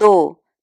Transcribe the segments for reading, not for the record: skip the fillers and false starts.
2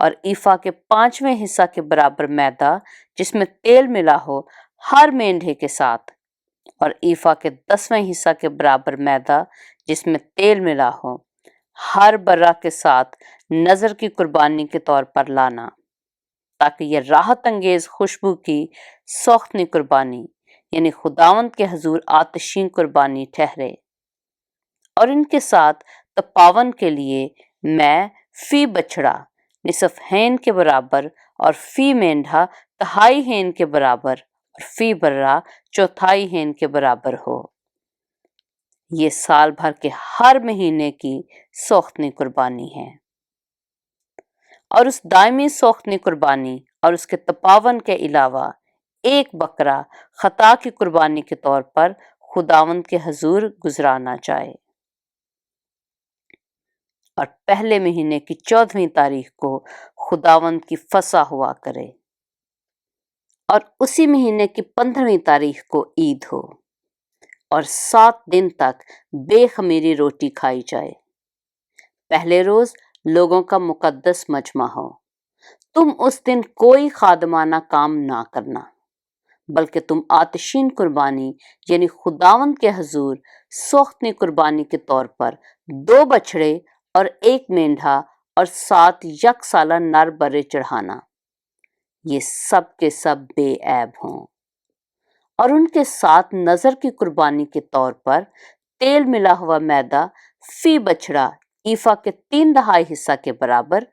اور ایفا کے 5ویں حصہ کے برابر میدا جس میں تیل ملا ہو ہر مینڈھے کے ساتھ، اور ایفا کے 10ویں حصہ کے برابر میدا جس میں تیل ملا ہو ہر برہ کے ساتھ نظر کی قربانی کے طور پر لانا، تاکہ یہ راحت انگیز خوشبو کی سوختنی قربانی یعنی خداوند کے حضور آتشین قربانی ٹھہرے۔ اور ان کے ساتھ تپاون کے لیے میں فی بچڑا نصف ہین کے برابر اور فی مینڈھا تہائی ہین کے برابر اور فی برہ چوتھائی ہین کے برابر ہو۔ یہ سال بھر کے ہر مہینے کی سوختنی قربانی ہے۔ اور اس دائمی سوختنی قربانی اور اس کے تپاون کے علاوہ ایک بکرا خطا کی قربانی کے طور پر خداوند کے حضور گزرانا جائے، اور پہلے مہینے کی 14ویں تاریخ کو خداوند کی فصح ہوا کرے، اور اسی مہینے کی 15ویں تاریخ کو عید ہو، اور 7 دن تک بے خمیری روٹی کھائی جائے۔ پہلے روز لوگوں کا مقدس مجمع ہو۔ تم اس دن کوئی خادمانہ کام نہ کرنا، بلکہ تم آتشین قربانی یعنی خداوند کے حضور سوختنی قربانی کے طور پر 2 بچھڑے اور 1 مینڈھا اور 7 یک سالہ نر برے چڑھانا، یہ سب کے سب بے عیب ہوں۔ اور ان کے ساتھ نظر کی قربانی کے طور پر تیل ملا ہوا میدا فی بچڑا ایفا کے 3/4 حصہ کے برابر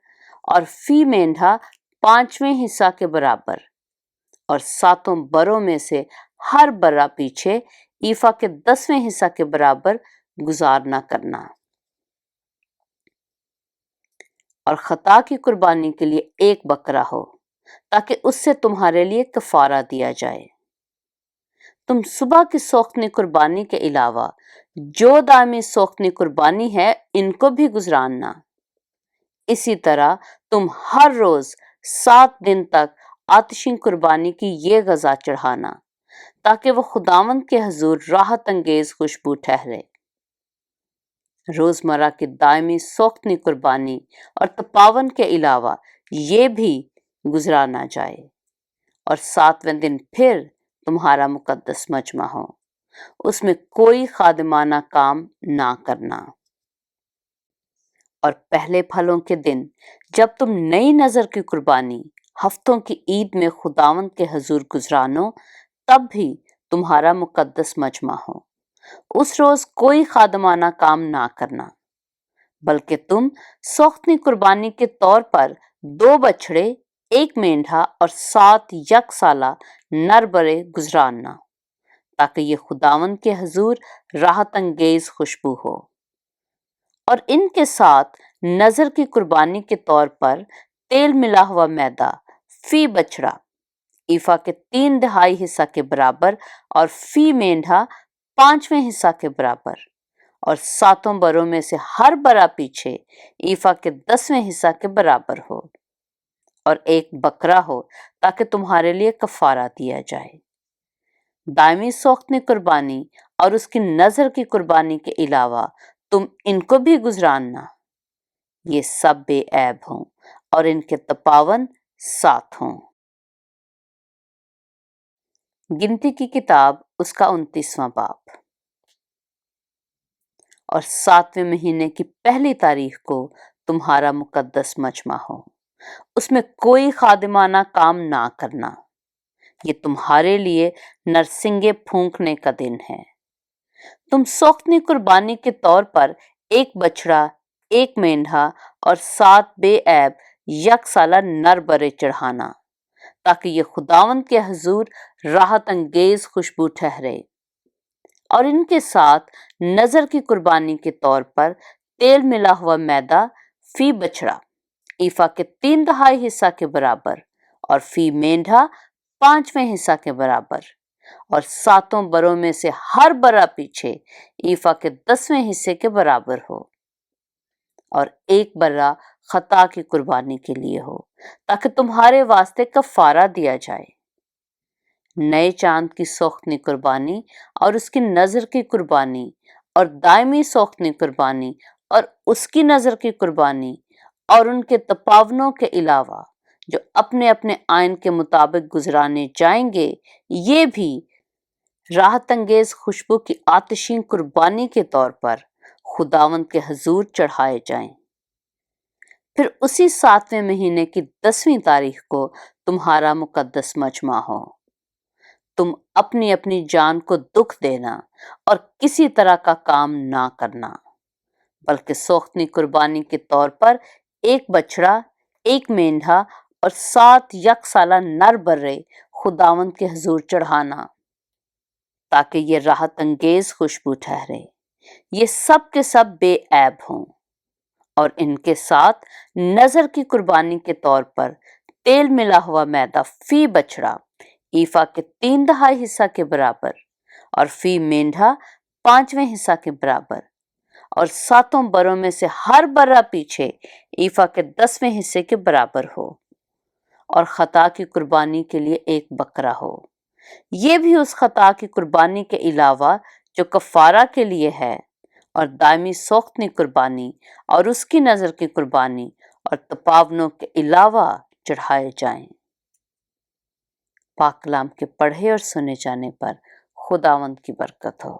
اور فی مینڈھا 5ویں حصہ کے برابر، اور 7 بروں میں سے ہر برہ پیچھے ایفا کے 10ویں حصہ کے برابر گزارنا کرنا۔ اور خطا کی قربانی کے لیے 1 بکرا ہو، تاکہ اس سے تمہارے لیے کفارہ دیا جائے۔ تم صبح کی سوختنی قربانی کے علاوہ جو دائمی سوختنی قربانی ہے ان کو بھی گزراننا۔ اسی طرح تم ہر روز 7 دن تک آتشین قربانی کی یہ غذا چڑھانا، تاکہ وہ خداوند کے حضور راحت انگیز خوشبو ٹھہرے۔ روزمرہ کی دائمی سوختنی قربانی اور تپاون کے علاوہ یہ بھی گزرانا جائے، اور 7ویں دن پھر تمہارا مقدس مجمع ہو، اس میں کوئی خادمانہ کام نہ کرنا۔ اور پہلے پھلوں کے دن جب تم نئی نظر کی قربانی ہفتوں کی عید میں خداوند کے حضور گزرانو، تب بھی تمہارا مقدس مجمع ہو، اس روز کوئی خادمانہ کام نہ کرنا، بلکہ تم سوختنی قربانی کے طور پر 2 بچھڑے، 1 مینڈھا اور 7 یک سالہ نر برے گزراننا، تاکہ یہ خداوند کے حضور راحت انگیز خوشبو ہو۔ اور ان کے ساتھ نظر کی قربانی کے طور پر تیل ملا ہوا میدا فی بچڑا ایفا کے 3/4 حصہ کے برابر اور فی مینڈھا 5ویں حصہ کے برابر، اور 7 بروں میں سے ہر برہ پیچھے ایفا کے 10ویں حصہ کے برابر ہو، اور 1 بکرا ہو، تاکہ تمہارے لیے کفارہ دیا جائے۔ دائمی سوختنی قربانی اور اس کی نظر کی قربانی کے علاوہ تم ان کو بھی گزراننا، یہ سب بے عیب ہوں، اور ان کے تپاون 7 ہوں۔ گنتی کی کتاب اس کا 29واں باب۔ اور 7ویں مہینے کی پہلی تاریخ کو تمہارا مقدس مجمع ہو، اس میں کوئی خادمانہ کام نہ کرنا، یہ تمہارے لیے نرسنگے پھونکنے کا دن ہے۔ تم سوختنی قربانی کے طور پر 1 بچڑا، 1 مینڈھا اور 7 بے عیب یک سالہ نر برے چڑھانا، تاکہ یہ خداوند کے حضور راحت انگیز خوشبو ٹھہرے۔ اور ان کے ساتھ نظر کی قربانی کے طور پر تیل ملا ہوا میدا فی بچڑا ایفا کے 3/4 حصہ کے برابر اور فی مینڈھا 5ویں حصہ کے برابر، اور 7 بروں میں سے ہر برہ پیچھے ایفا کے 10ویں حصے کے برابر ہو، اور 1 برہ خطا کی قربانی کے لیے ہو، تاکہ تمہارے واسطے کفارہ دیا جائے۔ نئے چاند کی سوختنی قربانی اور اس کی نظر کی قربانی اور دائمی سوختنی قربانی اور اس کی نظر کی قربانی اور ان کے تپاونوں کے علاوہ جو اپنے اپنے آئین کے مطابق گزرانے جائیں گے، یہ بھی راحت انگیز خوشبو کی آتشین قربانی کے طور پر خداوند کے حضور چڑھائے جائیں۔ پھر اسی 7ویں مہینے کی 10ویں تاریخ کو تمہارا مقدس مجمع ہو۔ تم اپنی اپنی جان کو دکھ دینا اور کسی طرح کا کام نہ کرنا، بلکہ سوختنی قربانی کے طور پر ایک بچڑا، ایک مینڈھا اور 7 یک سالہ نر برے خداوند کے حضور چڑھانا، تاکہ یہ راحت انگیز خوشبو ٹھہرے۔ یہ سب کے سب بے عیب ہوں، اور ان کے ساتھ نظر کی قربانی کے طور پر تیل ملا ہوا میدا فی بچڑا ایفا کے 3/4 حصہ کے برابر، اور فی مینڈھا 5ویں حصہ کے برابر، اور 7 بروں میں سے ہر برہ پیچھے ایفا کے 10ویں حصے کے برابر ہو، اور خطا کی قربانی کے لیے ایک بکرا ہو۔ یہ بھی اس خطا کی قربانی کے علاوہ جو کفارہ کے لیے ہے، اور دائمی سوختنی قربانی اور اس کی نظر کی قربانی اور تپاونوں کے علاوہ چڑھائے جائیں۔ پاک کلام کے پڑھے اور سنے جانے پر خداوند کی برکت ہو۔